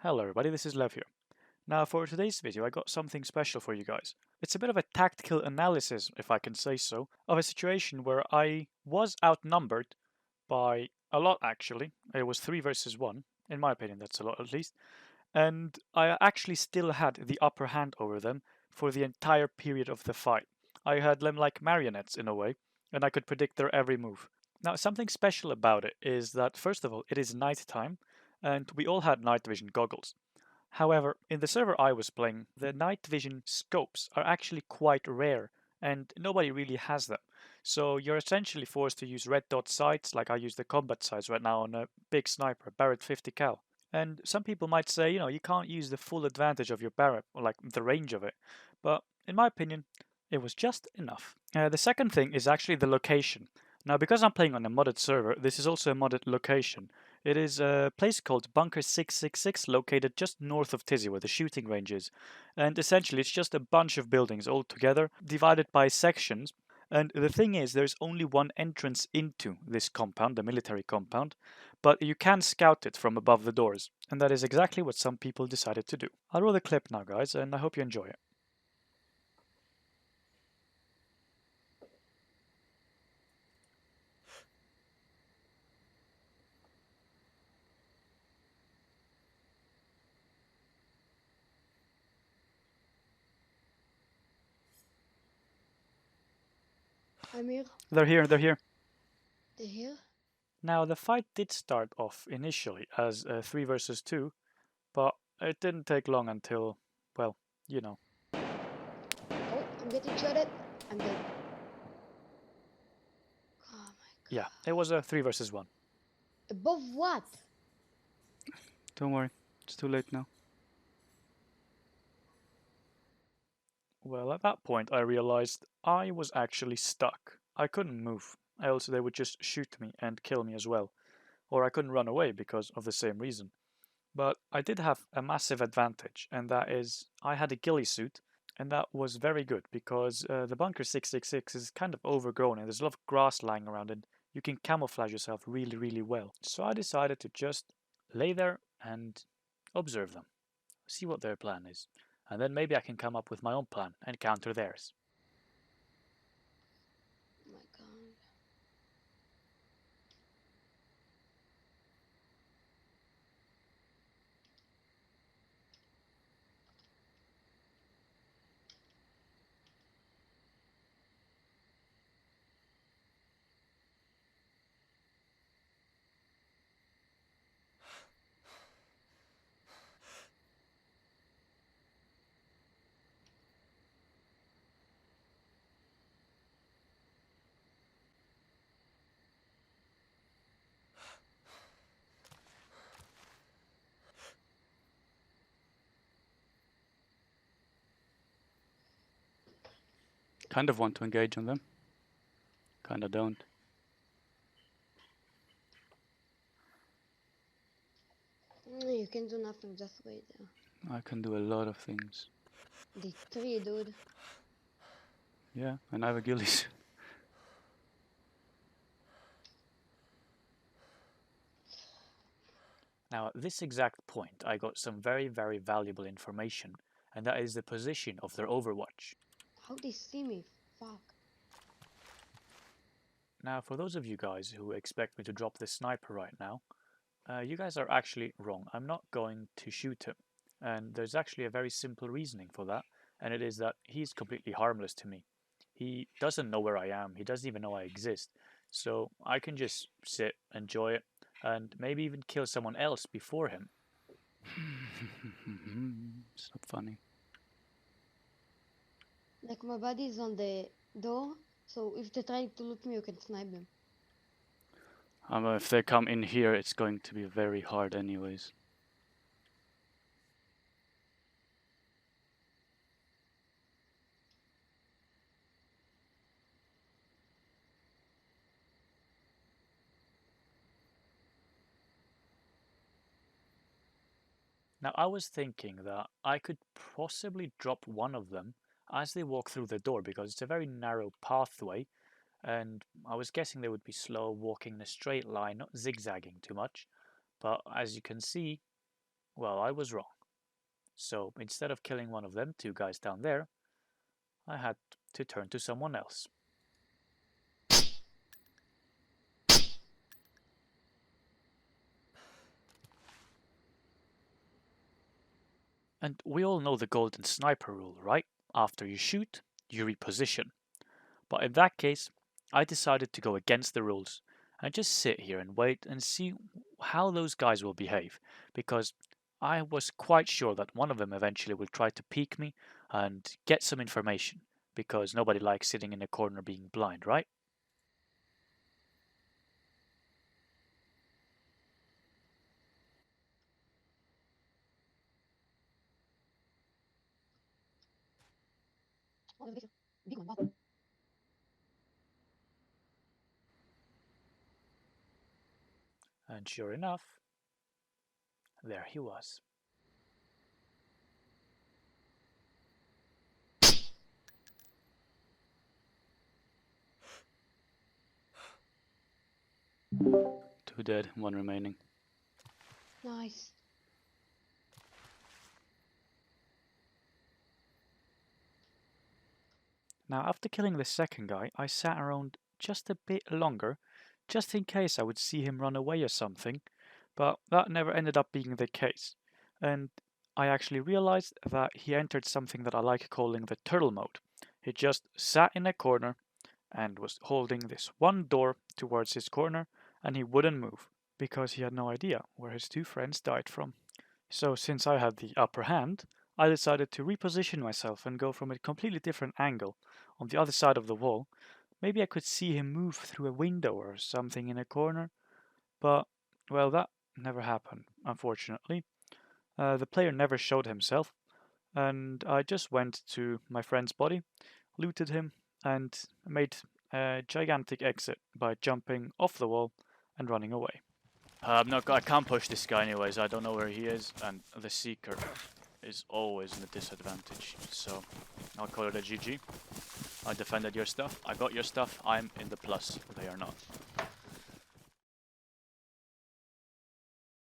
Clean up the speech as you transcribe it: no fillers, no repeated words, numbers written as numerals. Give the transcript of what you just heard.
Hello everybody, this is Lev here. Now for today's video I got something special for you guys. It's a bit of a tactical analysis, if I can say so, of a situation where I was outnumbered by a lot actually. It was 3 versus 1, in my opinion that's a lot at least, and I actually still had the upper hand over them for the entire period of the fight. I had them like marionettes in a way, and I could predict their every move. Now, something special about it is that, first of all, it is night time, and we all had night vision goggles. However, in the server I was playing, the night vision scopes are actually quite rare, and nobody really has them. So you're essentially forced to use red dot sights, like I use the combat sights right now on a big sniper, Barrett 50 cal. And some people might say, you can't use the full advantage of your Barrett, or like the range of it. But in my opinion, it was just enough. The second thing is actually the location. Now, because I'm playing on a modded server, this is also a modded location. It is a place called Bunker 666, located just north of Tizzy, where the shooting range is. And essentially, it's just a bunch of buildings all together, divided by sections. And the thing is, there's only one entrance into this compound, the military compound, but you can scout it from above the doors. And that is exactly what some people decided to do. I'll roll the clip now, guys, and I hope you enjoy it. I'm here. They're here, they're here. They're here. Now, the fight did start off initially as 3 versus 2, but it didn't take long until, well, you know. Oh, I'm getting shot at. I'm dead. Oh my god. Yeah, it was a 3 versus 1. Above what? Don't worry, it's too late now. Well, at that point I realized I was actually stuck. I couldn't move, else they would just shoot me and kill me as well. Or I couldn't run away because of the same reason. But I did have a massive advantage, and that is I had a ghillie suit, and that was very good because the bunker 666 is kind of overgrown and there's a lot of grass lying around and you can camouflage yourself really, really well. So I decided to just lay there and observe them, see what their plan is, and then maybe I can come up with my own plan and counter theirs. Oh my god. Kind of want to engage on them, kind of don't. You can do nothing, just wait there. I can do a lot of things. The tree, dude. Yeah, and I have a ghillie suit. Now, at this exact point, I got some very, very valuable information, and that is the position of their overwatch. How they see me? Fuck. Now, for those of you guys who expect me to drop this sniper right now, you guys are actually wrong. I'm not going to shoot him. And there's actually a very simple reasoning for that, and it is that he's completely harmless to me. He doesn't know where I am, he doesn't even know I exist. So I can just sit, enjoy it, and maybe even kill someone else before him. It's not funny. Like my body is on the door, so if they're trying to loot me, you can snipe them. If they come in here, it's going to be very hard anyways. Now, I was thinking that I could possibly drop one of them as they walk through the door because it's a very narrow pathway, and I was guessing they would be slow, walking in a straight line, not zigzagging too much. But as you can see, Well, I was wrong. So instead of killing one of them two guys down there, I had to turn to someone else. And we all know the golden sniper rule, right? After you shoot, you reposition. But in that case, I decided to go against the rules and just sit here and wait and see how those guys will behave, because I was quite sure that one of them eventually will try to peek me and get some information, because nobody likes sitting in a corner being blind, right? And sure enough, there he was. Two dead, one remaining. Nice. Now, after killing the second guy, I sat around just a bit longer, just in case I would see him run away or something, but that never ended up being the case. And I actually realized that he entered something that I like calling the turtle mode. He just sat in a corner and was holding this one door towards his corner, and he wouldn't move, because he had no idea where his two friends died from. So, since I had the upper hand, I decided to reposition myself and go from a completely different angle on the other side of the wall. Maybe I could see him move through a window or something in a corner, but, well, that never happened, unfortunately. The player never showed himself, and I just went to my friend's body, looted him, and made a gigantic exit by jumping off the wall and running away. I can't push this guy anyways. I don't know where he is, and the Seeker is always in a disadvantage. So I'll call it a GG. I defended your stuff. I got your stuff. I'm in the plus. They are not.